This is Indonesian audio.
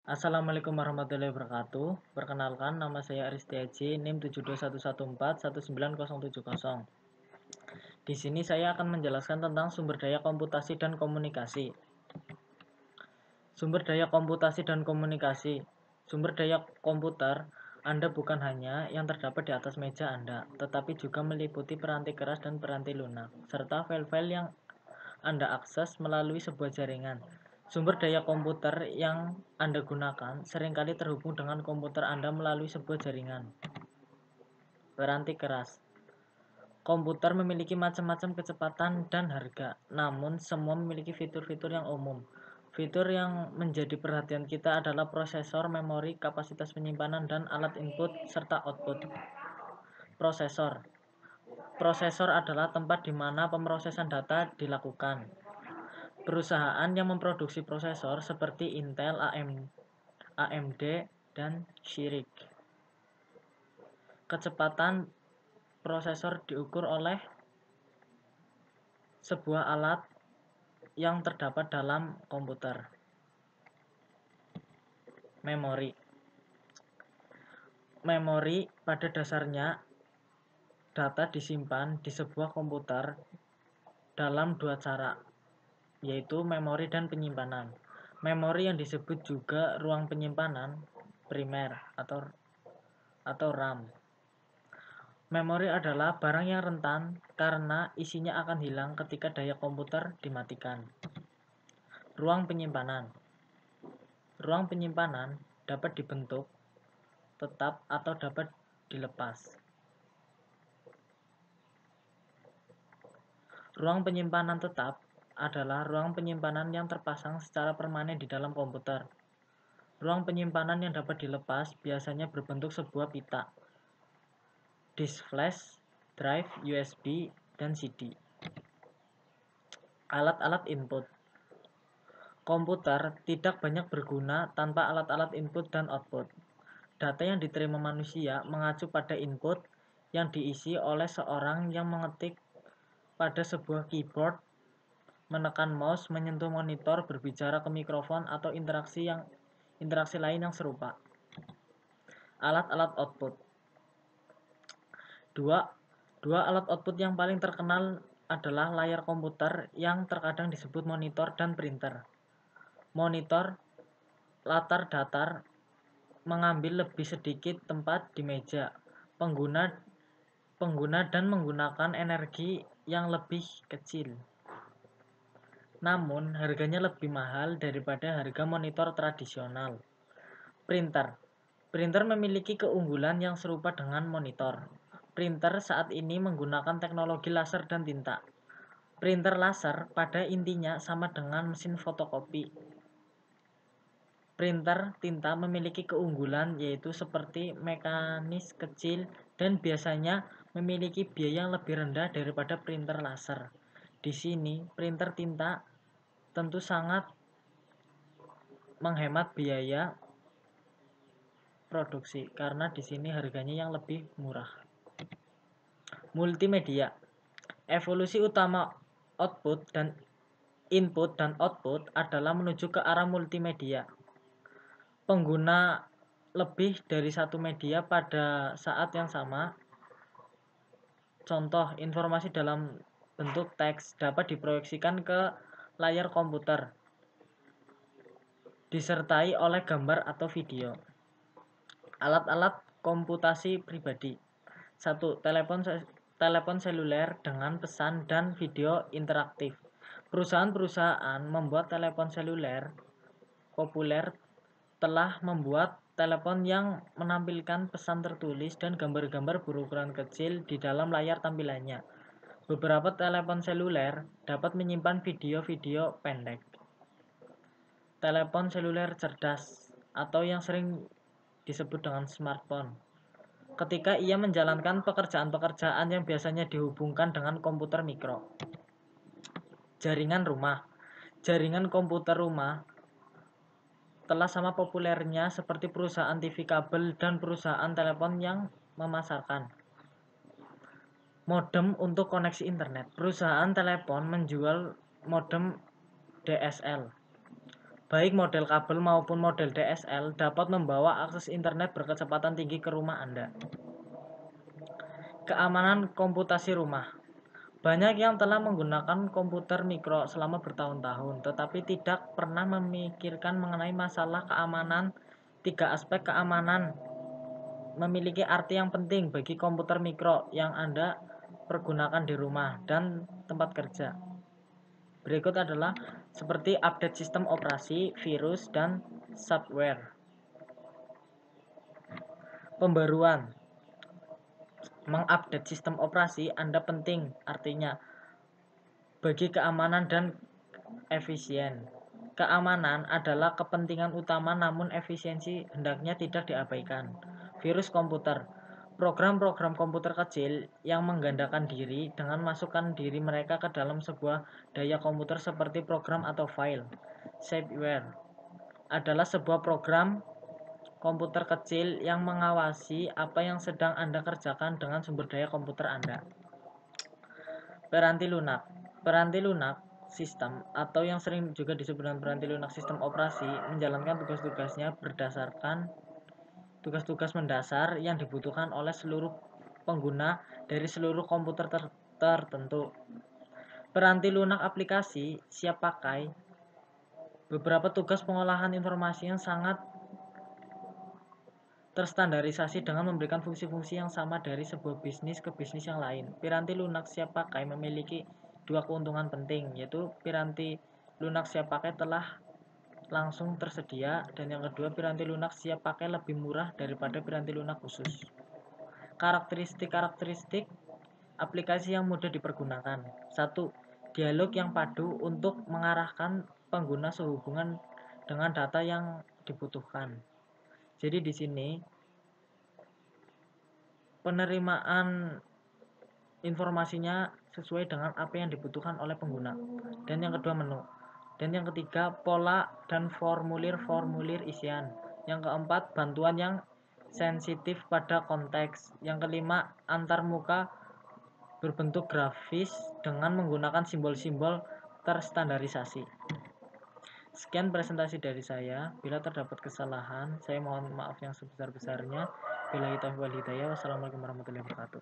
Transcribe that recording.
Assalamualaikum warahmatullahi wabarakatuh. Perkenalkan, nama saya Aristiaji, NIM 721141970. Di sini saya akan menjelaskan tentang sumber daya komputasi dan komunikasi. Sumber daya komputasi dan komunikasi. Sumber daya komputer Anda bukan hanya yang terdapat di atas meja Anda, tetapi juga meliputi peranti keras dan peranti lunak, serta file-file yang Anda akses melalui sebuah jaringan. Sumber daya komputer yang Anda gunakan seringkali terhubung dengan komputer Anda melalui sebuah jaringan. Peranti keras. Komputer memiliki macam-macam kecepatan dan harga, namun semua memiliki fitur-fitur yang umum. Fitur yang menjadi perhatian kita adalah prosesor, memori, kapasitas penyimpanan, dan alat input serta output. Prosesor. Prosesor adalah tempat di mana pemrosesan data dilakukan. Perusahaan yang memproduksi prosesor seperti Intel, AMD, dan Shirik. Kecepatan prosesor diukur oleh sebuah alat yang terdapat dalam komputer. Memori. Memori pada dasarnya data disimpan di sebuah komputer dalam dua cara, yaitu memori dan penyimpanan. Memori yang disebut juga ruang penyimpanan primer atau RAM. Memori adalah barang yang rentan karena isinya akan hilang ketika daya komputer dimatikan. Ruang penyimpanan. Ruang penyimpanan dapat dibentuk tetap atau dapat dilepas. Ruang penyimpanan tetap adalah ruang penyimpanan yang terpasang secara permanen di dalam komputer. Ruang penyimpanan yang dapat dilepas biasanya berbentuk sebuah pita, disk flash, drive USB, dan CD. Alat-alat input. Komputer tidak banyak berguna tanpa alat-alat input dan output. Data yang diterima manusia mengacu pada input yang diisi oleh seorang yang mengetik pada sebuah keyboard, menekan mouse, menyentuh monitor, berbicara ke mikrofon, atau interaksi lain yang serupa. Alat-alat output. Dua alat output yang paling terkenal adalah layar komputer yang terkadang disebut monitor dan printer. Monitor latar datar mengambil lebih sedikit tempat di meja pengguna dan menggunakan energi yang lebih kecil. Namun, harganya lebih mahal daripada harga monitor tradisional. Printer. Printer memiliki keunggulan yang serupa dengan monitor. Printer saat ini menggunakan teknologi laser dan tinta. Printer laser pada intinya sama dengan mesin fotokopi. Printer tinta memiliki keunggulan yaitu seperti mekanis kecil dan biasanya memiliki biaya yang lebih rendah daripada printer laser. Di sini, printer tinta tentu sangat menghemat biaya produksi karena di sini harganya yang lebih murah. Multimedia. Evolusi utama input dan output adalah menuju ke arah multimedia. Pengguna lebih dari satu media pada saat yang sama. Contoh, informasi dalam bentuk teks dapat diproyeksikan ke layar komputer, disertai oleh gambar atau video. Alat-alat komputasi pribadi. 1. Telepon seluler dengan pesan dan video interaktif. Perusahaan-perusahaan membuat telepon seluler populer telah membuat telepon yang menampilkan pesan tertulis dan gambar-gambar berukuran kecil di dalam layar tampilannya. Beberapa telepon seluler dapat menyimpan video-video pendek. Telepon seluler cerdas atau yang sering disebut dengan smartphone. Ketika ia menjalankan pekerjaan-pekerjaan yang biasanya dihubungkan dengan komputer mikro. Jaringan rumah. Jaringan komputer rumah telah sama populernya seperti perusahaan TV kabel dan perusahaan telepon yang memasarkan modem untuk koneksi internet. Perusahaan telepon menjual modem DSL. baik model kabel maupun model DSL, dapat membawa akses internet berkecepatan tinggi ke rumah Anda. Keamanan komputasi rumah. Banyak yang telah menggunakan komputer mikro selama bertahun-tahun, tetapi tidak pernah memikirkan mengenai masalah keamanan. 3 aspek keamanan memiliki arti yang penting bagi komputer mikro yang Anda pergunakan di rumah dan tempat kerja. Berikut adalah seperti update sistem operasi, virus, dan software. Pembaruan. Mengupdate sistem operasi Anda penting, artinya bagi keamanan dan efisien. Keamanan adalah kepentingan utama, namun efisiensi hendaknya tidak diabaikan. Virus komputer. Program-program komputer kecil yang menggandakan diri dengan masukkan diri mereka ke dalam sebuah daya komputer seperti program atau file. Spyware adalah sebuah program komputer kecil yang mengawasi apa yang sedang Anda kerjakan dengan sumber daya komputer Anda. Peranti lunak. Peranti lunak sistem atau yang sering juga disebut dengan peranti lunak sistem operasi menjalankan tugas-tugasnya berdasarkan tugas-tugas mendasar yang dibutuhkan oleh seluruh pengguna dari seluruh komputer tertentu. Peranti lunak aplikasi siap pakai beberapa tugas pengolahan informasi yang sangat terstandarisasi dengan memberikan fungsi-fungsi yang sama dari sebuah bisnis ke bisnis yang lain. Piranti lunak siap pakai memiliki 2 keuntungan penting, yaitu piranti lunak siap pakai telah langsung tersedia, dan yang kedua, piranti lunak siap pakai lebih murah daripada piranti lunak khusus. Karakteristik aplikasi yang mudah dipergunakan. 1. Dialog yang padu untuk mengarahkan pengguna sehubungan dengan data yang dibutuhkan. Jadi di sini penerimaan informasinya sesuai dengan apa yang dibutuhkan oleh pengguna. Dan yang kedua, menu. Dan yang ketiga, pola dan formulir-formulir isian. Yang keempat, bantuan yang sensitif pada konteks. Yang kelima, antarmuka berbentuk grafis dengan menggunakan simbol-simbol terstandarisasi. Sekian presentasi dari saya. Bila terdapat kesalahan, saya mohon maaf yang sebesar-besarnya. Billahi taufiq wal hidayah. Wassalamualaikum warahmatullahi wabarakatuh.